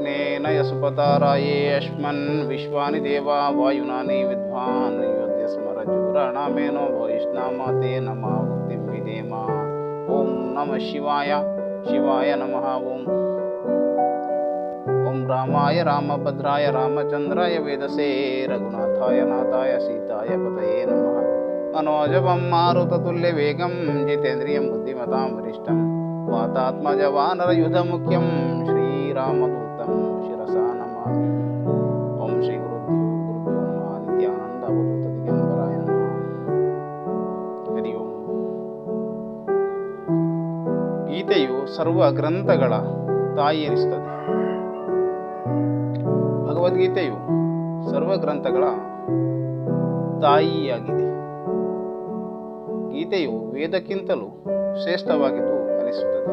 ಅನೇನ ಯಸುಪತಾರಾಯೇ ಅಶ್ಮನ್ ವಿಶ್ವಾನಿ ದೇವಾ ವಾಯುನಾನಿ ವಿದ್ವಾನ್ ಯೋಧ್ಯ ಸ್ಮರಜುರಾಣಾಮೇನೋ ಭವಿಷ್ಣಾಮತೆ ನಮಃ ಮುಕ್ತಿಂ ವಿಧೇಮ. ಓಂ ನಮಃ ಶಿವಾಯ. ಶಿವಾಯ ನಮಃ. ಓಂ ರಾಮಾಯ ರಾಮಭದ್ರಾಯ ರಾಮಚಂದ್ರಾಯ ವೇದಸೇ ರಘುನಾಥಾಯ ನಾಥಾಯ ಸೀತಾಯ ಪತಯೇ ನಮಃ. मनोजवं मारुततुल्यवेगं जितेन्द्रियं बुद्धिमतां वरिष्ठं वातात्मजवानरयुधमुख्यं श्रीरामदूतं शिरसा नमामि. ओं श्री गुरुभ्यो नमः. नित्यानंद अवधूत दिगंबराय नमः. ಹರಿ ಓಂ. ಗೀತೆಯು ಸರ್ವ ಗ್ರಂಥಗಳ ತಾಯಿ ಎನಿಸುತ್ತದೆ. ಭಗವದ್ಗೀತೆಯು ಸರ್ವ ಗ್ರಂಥಗಳ ತಾಯಿಯಾಗಿದೆ. ಗೀತೆಯು ವೇದಕ್ಕಿಂತಲೂ ಶ್ರೇಷ್ಠವಾಗಿದ್ದು ಅನಿಸುತ್ತದೆ.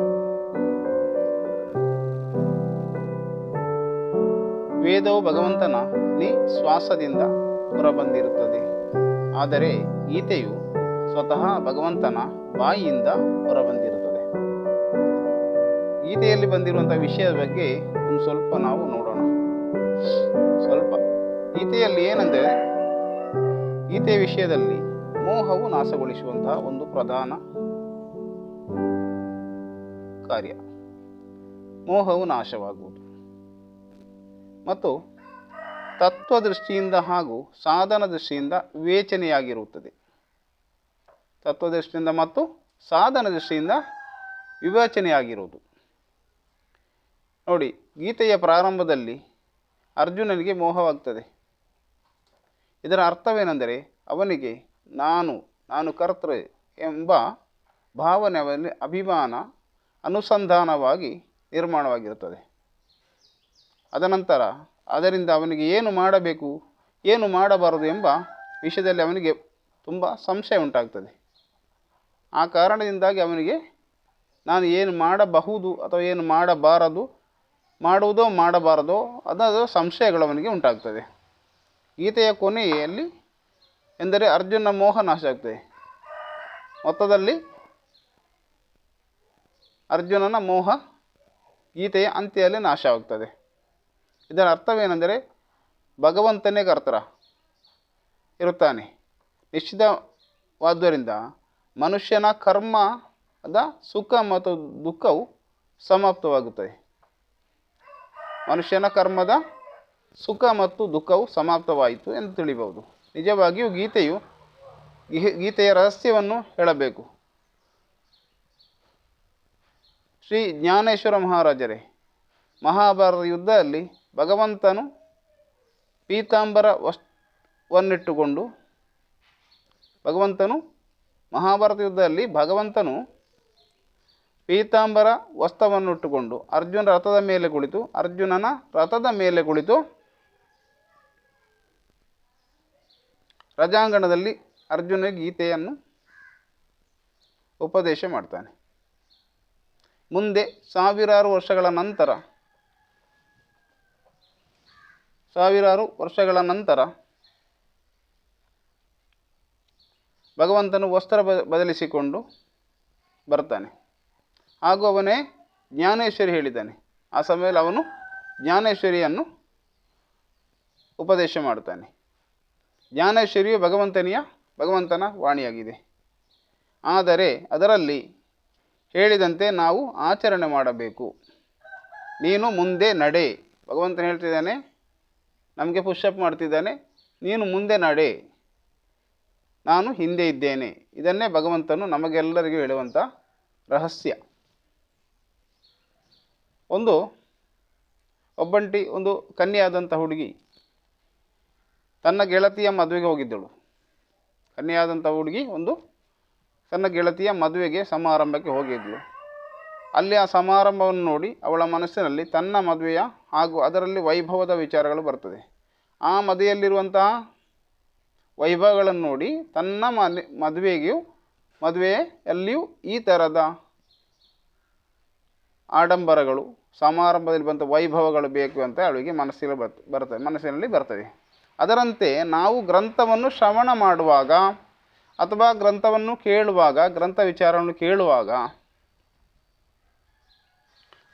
ವೇದವು ಭಗವಂತನ ನಿಶ್ವಾಸದಿಂದ ಹೊರಬಂದಿರುತ್ತದೆ. ಆದರೆ ಗೀತೆಯು ಸ್ವತಃ ಭಗವಂತನ ಬಾಯಿಯಿಂದ ಹೊರಬಂದಿರುತ್ತದೆ. ಗೀತೆಯಲ್ಲಿ ಬಂದಿರುವಂತಹ ವಿಷಯದ ಬಗ್ಗೆ ಒಂದು ಸ್ವಲ್ಪ ನಾವು ನೋಡೋಣ. ಗೀತೆಯಲ್ಲಿ ಏನೆಂದರೆ, ಗೀತೆಯ ವಿಷಯದಲ್ಲಿ ಮೋಹವು ನಾಶಗೊಳಿಸುವಂತಹ ಒಂದು ಪ್ರಧಾನ ಕಾರ್ಯ. ಮೋಹವು ನಾಶವಾಗುವುದು ಮತ್ತು ತತ್ವದೃಷ್ಟಿಯಿಂದ ಹಾಗೂ ಸಾಧನ ದೃಷ್ಟಿಯಿಂದ ವಿವೇಚನೆಯಾಗಿರುತ್ತದೆ. ತತ್ವದೃಷ್ಟಿಯಿಂದ ಮತ್ತು ಸಾಧನ ದೃಷ್ಟಿಯಿಂದ ವಿವೇಚನೆಯಾಗಿರುವುದು. ನೋಡಿ, ಗೀತೆಯ ಪ್ರಾರಂಭದಲ್ಲಿ ಅರ್ಜುನನಿಗೆ ಮೋಹವಾಗ್ತದೆ. ಇದರ ಅರ್ಥವೇನೆಂದರೆ, ಅವನಿಗೆ ನಾನು ಕರ್ತೃ ಎಂಬ ಭಾವನೆ ಅವನಲ್ಲಿ ಅಭಿಮಾನ ಅನುಸಂಧಾನವಾಗಿ ನಿರ್ಮಾಣವಾಗಿರುತ್ತದೆ. ಅದನಂತರ ಅದರಿಂದ ಅವನಿಗೆ ಏನು ಮಾಡಬೇಕು, ಏನು ಮಾಡಬಾರದು ಎಂಬ ವಿಷಯದಲ್ಲಿ ಅವನಿಗೆ ತುಂಬ ಸಂಶಯ ಉಂಟಾಗ್ತದೆ. ಆ ಕಾರಣದಿಂದಾಗಿ ಅವನಿಗೆ ನಾನು ಏನು ಮಾಡಬಹುದು ಅಥವಾ ಏನು ಮಾಡಬಾರದು, ಮಾಡುವುದೋ ಮಾಡಬಾರದೋ ಅದರ ಸಂಶಯಗಳು ಅವನಿಗೆ ಉಂಟಾಗ್ತದೆ. ಗೀತೆಯ ಕೊನೆಯಲ್ಲಿ ಎಂದರೆ ಅರ್ಜುನ ಮೋಹ ನಾಶ ಆಗ್ತದೆ. ಮೊತ್ತದಲ್ಲಿ ಅರ್ಜುನನ ಮೋಹ ಗೀತೆಯ ಅಂತ್ಯದಲ್ಲಿ ನಾಶವಾಗ್ತದೆ. ಇದರ ಅರ್ಥವೇನೆಂದರೆ, ಭಗವಂತನೇ ಕರ್ತರ ಇರುತ್ತಾನೆ. ನಿಶ್ಚಿತವಾದ್ದರಿಂದ ಮನುಷ್ಯನ ಕರ್ಮದ ಸುಖ ಮತ್ತು ದುಃಖವು ಸಮಾಪ್ತವಾಗುತ್ತದೆ. ಮನುಷ್ಯನ ಕರ್ಮದ ಸುಖ ಮತ್ತು ದುಃಖವು ಸಮಾಪ್ತವಾಯಿತು ಎಂದು ತಿಳಿಬಹುದು. ನಿಜವಾಗಿಯೂ ಗೀತೆಯ ರಹಸ್ಯವನ್ನು ಹೇಳಬೇಕು. ಶ್ರೀ ಜ್ಞಾನೇಶ್ವರ ಮಹಾರಾಜರೇ, ಮಹಾಭಾರತ ಯುದ್ಧದಲ್ಲಿ ಭಗವಂತನು ಪೀತಾಂಬರ ವಸ್ತ್ರವನ್ನಿಟ್ಟುಕೊಂಡು ಅರ್ಜುನನ ರಥದ ಮೇಲೆ ಕುಳಿತು ರಜಾಂಗಣದಲ್ಲಿ ಅರ್ಜುನಿಗೆ ಗೀತೆಯನ್ನು ಉಪದೇಶ ಮಾಡ್ತಾನೆ. ಮುಂದೆ ಸಾವಿರಾರು ವರ್ಷಗಳ ನಂತರ ಭಗವಂತನು ವಸ್ತ್ರ ಬದಲಿಸಿಕೊಂಡು ಬರ್ತಾನೆ. ಹಾಗೂ ಅವನೇ ಜ್ಞಾನೇಶ್ವರಿ ಹೇಳಿದ್ದಾನೆ. ಆ ಸಮಯದಲ್ಲಿ ಅವನು ಜ್ಞಾನೇಶ್ವರಿಯನ್ನು ಉಪದೇಶ ಮಾಡ್ತಾನೆ. ಜ್ಞಾನೇಶ್ವರಿಯು ಭಗವಂತನ ವಾಣಿಯಾಗಿದೆ. ಆದರೆ ಅದರಲ್ಲಿ ಹೇಳಿದಂತೆ ನಾವು ಆಚರಣೆ ಮಾಡಬೇಕು. ನೀನು ಮುಂದೆ ನಡೆ. ಭಗವಂತನ ಹೇಳ್ತಿದ್ದಾನೆ, ನಮಗೆ ಪುಷಪ್ ಮಾಡ್ತಿದ್ದಾನೆ, ನೀನು ಮುಂದೆ ನಡೆ, ನಾನು ಹಿಂದೆ ಇದ್ದೇನೆ. ಇದನ್ನೇ ಭಗವಂತನು ನಮಗೆಲ್ಲರಿಗೂ ಹೇಳುವಂಥ ರಹಸ್ಯ. ಒಂದು ಕನ್ಯೆಯಾದಂಥ ಹುಡುಗಿ ತನ್ನ ಗೆಳತಿಯ ಮದುವೆಗೆ ಹೋಗಿದ್ದಳು. ತನ್ನ ಗೆಳತಿಯ ಮದುವೆಗೆ ಸಮಾರಂಭಕ್ಕೆ ಹೋಗಿದ್ದಳು. ಅಲ್ಲಿ ಆ ಸಮಾರಂಭವನ್ನು ನೋಡಿ ಅವಳ ಮನಸ್ಸಿನಲ್ಲಿ ತನ್ನ ಮದುವೆಯ ಹಾಗೂ ಅದರಲ್ಲಿ ವೈಭವದ ವಿಚಾರಗಳು ಬರ್ತದೆ. ಆ ಮದುವೆಯಲ್ಲಿರುವಂತಹ ವೈಭವಗಳನ್ನು ನೋಡಿ ತನ್ನ ಮದುವೆಯಲ್ಲಿಯೂ ಈ ಥರದ ಆಡಂಬರಗಳು, ಸಮಾರಂಭದಲ್ಲಿ ಬಂದ ವೈಭವಗಳು ಬೇಕು ಅಂತ ಅವಳಿಗೆ ಮನಸ್ಸಿನಲ್ಲಿ ಬರ್ತದೆ. ಅದರಂತೆ ನಾವು ಗ್ರಂಥವನ್ನು ಶ್ರವಣ ಮಾಡುವಾಗ ಅಥವಾ ಗ್ರಂಥವನ್ನು ಕೇಳುವಾಗ, ಗ್ರಂಥ ವಿಚಾರವನ್ನು ಕೇಳುವಾಗ,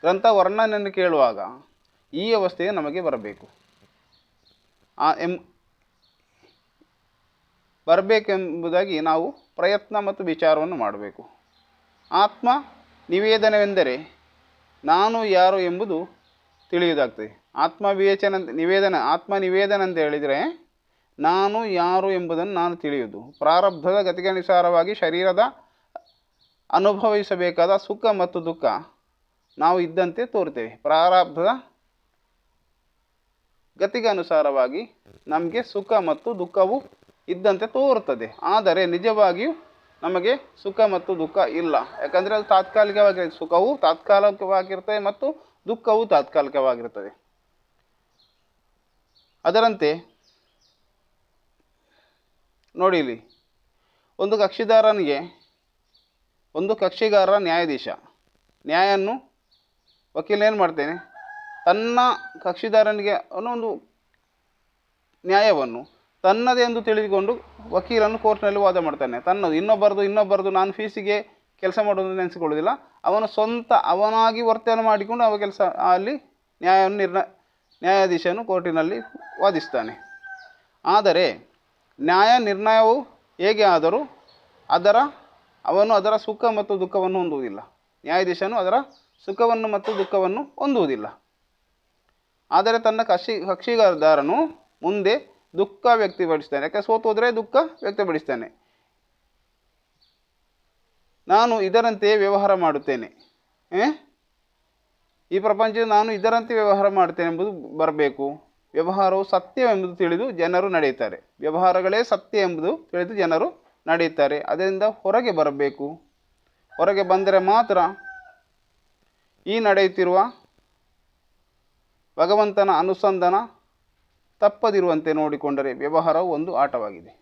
ಗ್ರಂಥ ವರ್ಣನೆಯನ್ನು ಕೇಳುವಾಗ ಈ ಅವಸ್ಥೆಗೆ ನಮಗೆ ಬರಬೇಕು. ಬರಬೇಕೆಂಬುದಾಗಿ ನಾವು ಪ್ರಯತ್ನ ಮತ್ತು ವಿಚಾರವನ್ನು ಮಾಡಬೇಕು. ಆತ್ಮ ನಿವೇದನವೆಂದರೆ ನಾನು ಯಾರು ಎಂಬುದು ತಿಳಿಯುವುದಾಗ್ತದೆ. ಆತ್ಮ ನಿವೇದನ ಅಂತ ಹೇಳಿದರೆ ನಾನು ಯಾರು ಎಂಬುದನ್ನು ನಾನು ತಿಳಿಯುವುದು. ಪ್ರಾರಬ್ಧದ ಗತಿಗನುಸಾರವಾಗಿ ಶರೀರದ ಅನುಭವಿಸಬೇಕಾದ ಸುಖ ಮತ್ತು ದುಃಖ ನಾವು ಇದ್ದಂತೆ ತೋರ್ತೇವೆ. ಪ್ರಾರಬ್ಧದ ಗತಿಗೆ ಅನುಸಾರವಾಗಿ ನಮಗೆ ಸುಖ ಮತ್ತು ದುಃಖವು ಇದ್ದಂತೆ ತೋರುತ್ತದೆ. ಆದರೆ ನಿಜವಾಗಿಯೂ ನಮಗೆ ಸುಖ ಮತ್ತು ದುಃಖ ಇಲ್ಲ. ಯಾಕಂದರೆ ಅದು ತಾತ್ಕಾಲಿಕವಾಗಿ, ಸುಖವು ತಾತ್ಕಾಲಿಕವಾಗಿರ್ತದೆ ಮತ್ತು ದುಃಖವು ತಾತ್ಕಾಲಿಕವಾಗಿರ್ತದೆ. ಅದರಂತೆ ನೋಡಿ, ಇಲ್ಲಿ ಒಂದು ಕಕ್ಷಿಗಾರ ನ್ಯಾಯಾಧೀಶ ನ್ಯಾಯನ್ನು ವಕೀಲ ಏನು ಮಾಡ್ತೇನೆ, ತನ್ನ ಕಕ್ಷಿದಾರನಿಗೆ ಒಂದು ನ್ಯಾಯವನ್ನು ತನ್ನದೇ ಎಂದು ತಿಳಿದುಕೊಂಡು ವಕೀಲನ್ನು ಕೋರ್ಟ್ನಲ್ಲಿ ವಾದ ಮಾಡ್ತಾನೆ. ತನ್ನದು, ಇನ್ನೊಬ್ಬರದು ನಾನು ಫೀಸಿಗೆ ಕೆಲಸ ಮಾಡೋದು ನೆನೆಸಿಕೊಳ್ಳೋದಿಲ್ಲ. ಅವನು ಅವನಾಗಿ ವರ್ತನೆ ಮಾಡಿಕೊಂಡು ಅಲ್ಲಿ ನ್ಯಾಯಾಧೀಶನು ಕೋರ್ಟಿನಲ್ಲಿ ವಾದಿಸ್ತಾನೆ. ಆದರೆ ನ್ಯಾಯ ನಿರ್ಣಯವು ಹೇಗೆ ಆದರೂ ಅವನು ಅದರ ಸುಖ ಮತ್ತು ದುಃಖವನ್ನು ಹೊಂದುವುದಿಲ್ಲ. ನ್ಯಾಯಾಧೀಶನು ಅದರ ಸುಖವನ್ನು ಮತ್ತು ದುಃಖವನ್ನು ಹೊಂದುವುದಿಲ್ಲ. ಆದರೆ ತನ್ನ ಕಕ್ಷಿದಾರನು ಮುಂದೆ ದುಃಖ ವ್ಯಕ್ತಪಡಿಸ್ತಾನೆ. ಯಾಕೆ ಸೋತು ಹೋದರೆ ದುಃಖ ವ್ಯಕ್ತಪಡಿಸ್ತಾನೆ. ನಾನು ಇದರಂತೆಯೇ ವ್ಯವಹಾರ ಮಾಡುತ್ತೇನೆ, ಈ ಪ್ರಪಂಚ ನಾನು ಇದರಂತೆ ವ್ಯವಹಾರ ಮಾಡುತ್ತೇನೆ ಎಂಬುದು ಬರಬೇಕು. ವ್ಯವಹಾರವು ಸತ್ಯವೆಂಬುದು ತಿಳಿದು ಜನರು ನಡೆಯುತ್ತಾರೆ. ವ್ಯವಹಾರಗಳೇ ಸತ್ಯ ಎಂಬುದು ತಿಳಿದು ಜನರು ನಡೆಯುತ್ತಾರೆ. ಅದರಿಂದ ಹೊರಗೆ ಬರಬೇಕು. ಹೊರಗೆ ಬಂದರೆ ಮಾತ್ರ ಈ ನಡೆಯುತ್ತಿರುವ ಭಗವಂತನ ಅನುಸಂಧಾನ ತಪ್ಪದಿರುವಂತೆ ನೋಡಿಕೊಂಡರೆ ವ್ಯವಹಾರವು ಒಂದು ಆಟವಾಗಿದೆ.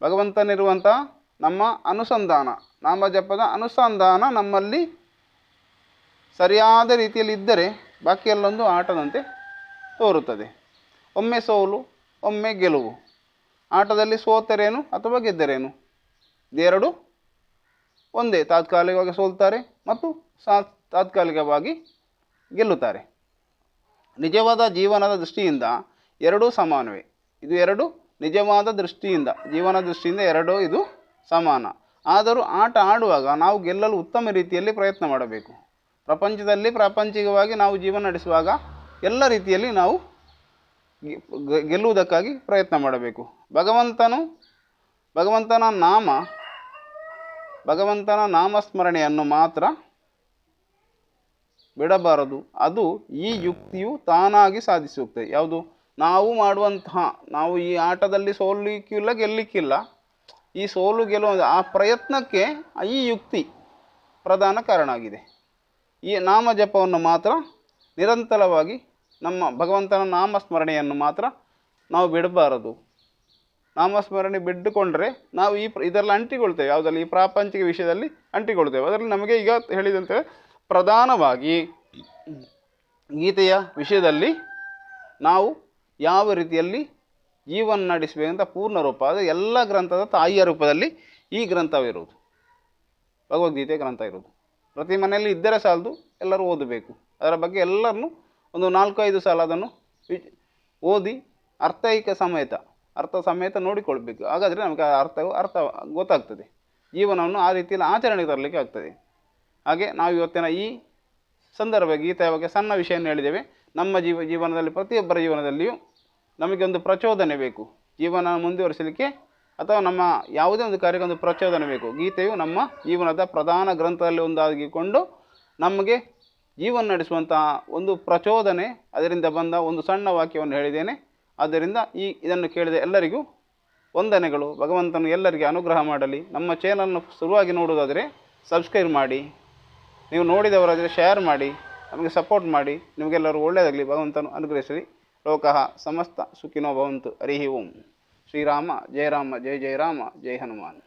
ಭಗವಂತನಿರುವಂಥ ನಮ್ಮ ಅನುಸಂಧಾನ, ನಾಮಜಪದ ಅನುಸಂಧಾನ ನಮ್ಮಲ್ಲಿ ಸರಿಯಾದ ರೀತಿಯಲ್ಲಿ ಇದ್ದರೆ ಬಾಕಿಯಲ್ಲೊಂದು ಆಟದಂತೆ ತೋರುತ್ತದೆ. ಒಮ್ಮೆ ಸೋಲು, ಒಮ್ಮೆ ಗೆಲುವು. ಆಟದಲ್ಲಿ ಸೋತರೇನು ಅಥವಾ ಗೆದ್ದರೇನು, ಇದೆರಡು ಒಂದೇ. ತಾತ್ಕಾಲಿಕವಾಗಿ ಸೋಲ್ತಾರೆ ಮತ್ತು ತಾತ್ಕಾಲಿಕವಾಗಿ ಗೆಲ್ಲುತ್ತಾರೆ. ನಿಜವಾದ ಜೀವನದ ದೃಷ್ಟಿಯಿಂದ ಎರಡೂ ಸಮಾನವೇ. ಇದು ಎರಡು ನಿಜವಾದ ದೃಷ್ಟಿಯಿಂದ, ಜೀವನ ದೃಷ್ಟಿಯಿಂದ ಎರಡೂ ಇದು ಸಮಾನ. ಆದರೂ ಆಟ ಆಡುವಾಗ ನಾವು ಗೆಲ್ಲಲು ಉತ್ತಮ ರೀತಿಯಲ್ಲಿ ಪ್ರಯತ್ನ ಮಾಡಬೇಕು. ಪ್ರಪಂಚದಲ್ಲಿ ಪ್ರಾಪಂಚಿಕವಾಗಿ ನಾವು ಜೀವನ ನಡೆಸುವಾಗ ಎಲ್ಲ ರೀತಿಯಲ್ಲಿ ನಾವು ಗೆಲ್ಲುವುದಕ್ಕಾಗಿ ಪ್ರಯತ್ನ ಮಾಡಬೇಕು. ಭಗವಂತನ ನಾಮಸ್ಮರಣೆಯನ್ನು ಮಾತ್ರ ಬಿಡಬಾರದು. ಅದು ಈ ಯುಕ್ತಿಯು ತಾನಾಗಿ ಸಾಧಿಸುತ್ತದೆ. ಯಾವುದು? ನಾವು ಈ ಆಟದಲ್ಲಿ ಸೋಲಿಕ್ಕಿಲ್ಲ, ಗೆಲ್ಲಿಕ್ಕಿಲ್ಲ. ಈ ಸೋಲು ಗೆಲ್ಲುವ ಆ ಪ್ರಯತ್ನಕ್ಕೆ ಈ ಯುಕ್ತಿ ಪ್ರಧಾನ ಕಾರಣ ಆಗಿದೆ. ಈ ನಾಮಜಪವನ್ನು ಮಾತ್ರ ನಿರಂತರವಾಗಿ, ನಮ್ಮ ಭಗವಂತನ ನಾಮಸ್ಮರಣೆಯನ್ನು ಮಾತ್ರ ನಾವು ಬಿಡಬಾರದು. ನಾಮಸ್ಮರಣೆ ಬಿಟ್ಟುಕೊಂಡ್ರೆ ನಾವು ಇದರಲ್ಲಿ ಅಂಟಿಕೊಳ್ತೇವೆ. ಯಾವುದಲ್ಲಿ? ಈ ಪ್ರಾಪಂಚಿಕ ವಿಷಯದಲ್ಲಿ ಅಂಟಿಕೊಳ್ತೇವೆ. ಅದರಲ್ಲಿ ನಮಗೆ ಈಗ ಹೇಳಿದಂತೆ ಪ್ರಧಾನವಾಗಿ ಗೀತೆಯ ವಿಷಯದಲ್ಲಿ ನಾವು ಯಾವ ರೀತಿಯಲ್ಲಿ ಜೀವನ ನಡೆಸಬೇಕಂತ ಪೂರ್ಣ ರೂಪ, ಅದು ಎಲ್ಲ ಗ್ರಂಥದ ತಾಯಿಯ ರೂಪದಲ್ಲಿ ಈ ಗ್ರಂಥವಿರುವುದು, ಭಗವದ್ಗೀತೆ ಗ್ರಂಥ ಇರುವುದು. ಪ್ರತಿ ಮನೆಯಲ್ಲಿ ಇದ್ದರೆ ಸಾಲದು, ಎಲ್ಲರೂ ಓದಬೇಕು. ಅದರ ಬಗ್ಗೆ ಎಲ್ಲರನ್ನೂ ಒಂದು 4-5 ಸಾಲ ಅದನ್ನು ಓದಿ ಅರ್ಥ ಸಮೇತ ನೋಡಿಕೊಳ್ಬೇಕು. ಹಾಗಾದರೆ ನಮಗೆ ಅರ್ಥ ಗೊತ್ತಾಗ್ತದೆ. ಜೀವನವನ್ನು ಆ ರೀತಿಯಲ್ಲಿ ಆಚರಣೆಗೆ ತರಲಿಕ್ಕೆ ಆಗ್ತದೆ. ಹಾಗೆ ನಾವು ಇವತ್ತಿನ ಈ ಸಂದರ್ಭ ಗೀತೆಯ ಬಗ್ಗೆ ಸಣ್ಣ ವಿಷಯವನ್ನು ಹೇಳಿದ್ದೇವೆ. ನಮ್ಮ ಜೀವನದಲ್ಲಿ, ಪ್ರತಿಯೊಬ್ಬರ ಜೀವನದಲ್ಲಿಯೂ ನಮಗೆ ಒಂದು ಪ್ರಚೋದನೆ ಬೇಕು. ಜೀವನ ಮುಂದುವರಿಸಲಿಕ್ಕೆ ಅಥವಾ ನಮ್ಮ ಯಾವುದೇ ಒಂದು ಕಾರ್ಯಕ್ಕೆ ಒಂದು ಪ್ರಚೋದನೆ ಬೇಕು. ಗೀತೆಯು ನಮ್ಮ ಜೀವನದ ಪ್ರಧಾನ ಗ್ರಂಥದಲ್ಲಿ ಒಂದಾಗಿಕೊಂಡು ನಮಗೆ ಜೀವನ ನಡೆಸುವಂತಹ ಒಂದು ಪ್ರಚೋದನೆ, ಅದರಿಂದ ಬಂದ ಒಂದು ಸಣ್ಣ ವಾಕ್ಯವನ್ನು ಹೇಳಿದ್ದೇನೆ. ಆದ್ದರಿಂದ ಇದನ್ನು ಕೇಳಿದ ಎಲ್ಲರಿಗೂ ವಂದನೆಗಳು. ಭಗವಂತನು ಎಲ್ಲರಿಗೆ ಅನುಗ್ರಹ ಮಾಡಲಿ. ನಮ್ಮ ಚಾನಲ್ನ ಶುರುವಾಗಿ ನೋಡುವುದಾದರೆ ಸಬ್ಸ್ಕ್ರೈಬ್ ಮಾಡಿ, ನೀವು ನೋಡಿದವರಾದರೆ ಶೇರ್ ಮಾಡಿ, ನಮಗೆ ಸಪೋರ್ಟ್ ಮಾಡಿ. ನಿಮಗೆಲ್ಲರೂ ಒಳ್ಳೆಯದಾಗಲಿ, ಭಗವಂತನು ಅನುಗ್ರಹಿಸಲಿ. ಲೋಕಃ ಸಮಸ್ತ ಸುಖಿನೋ ಭವಂತು. ಹರಿ ಓಂ. ಶ್ರೀರಾಮ ಜಯ ರಾಮ, ಜಯ ಜಯ ರಾಮ, ಜಯ ಹನುಮಾನ್.